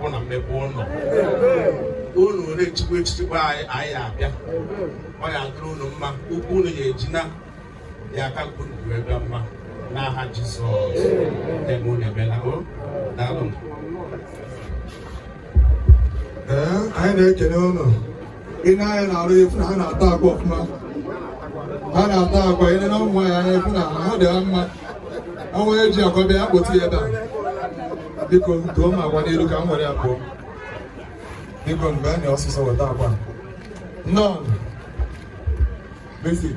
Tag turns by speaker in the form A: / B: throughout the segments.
A: akụ na mmepe ụlọ unu na-echikwa echichikwa anyị abịa ọ ya dịrị unu mma ukwu unu ga-eji na ya aka mkpụrụ ebe mma n'aha Jizọs ebe unu emela o daalụ
B: anyị na-ekele unu ị na-anya na-arụ efu na ha na-ata agwa ọfụma ha na-ata agwa ị na ụmụ nwaanyị anya efu na ahụ dị ha mma ọnwa eji akwa bịa kpoti ebe a biko tụọ m agwa n'elu ka m nwere ya pụọ biko mgbe a na ọsịsọ weta agwa nọn basic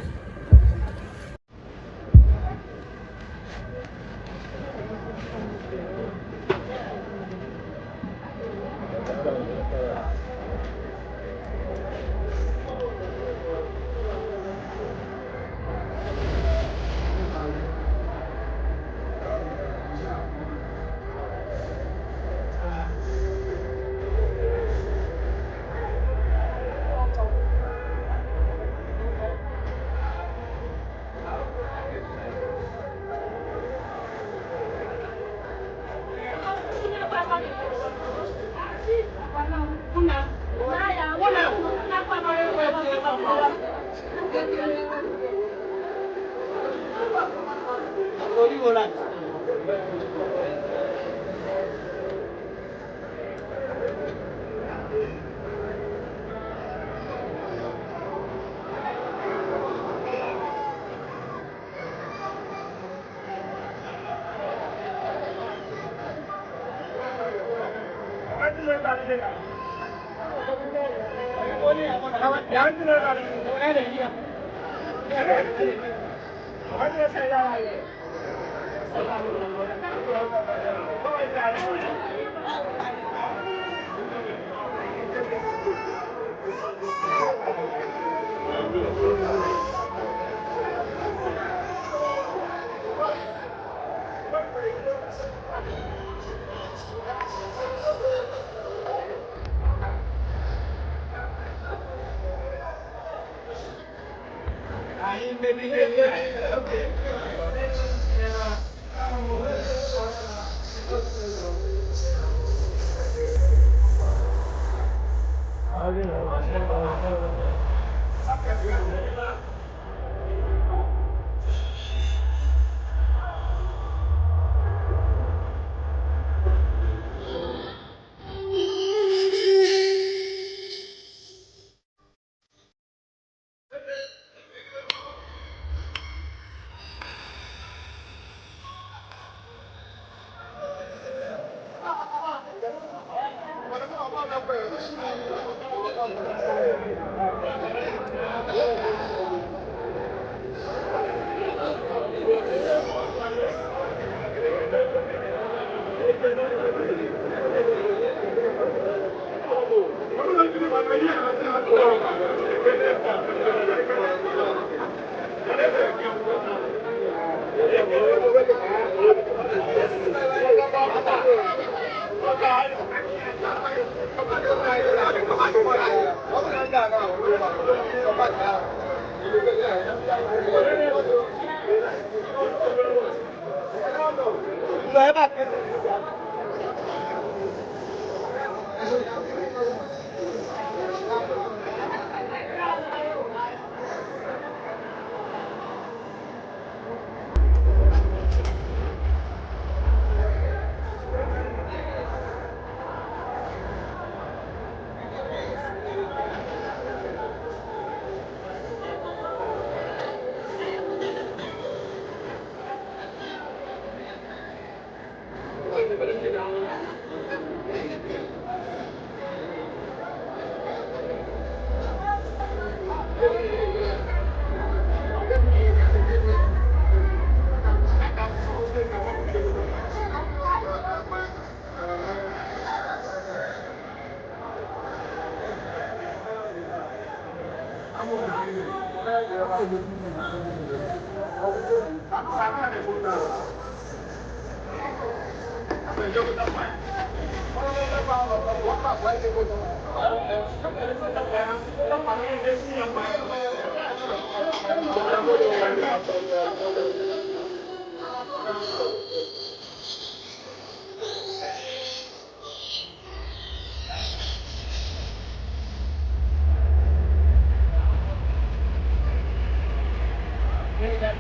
C: Thank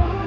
C: you.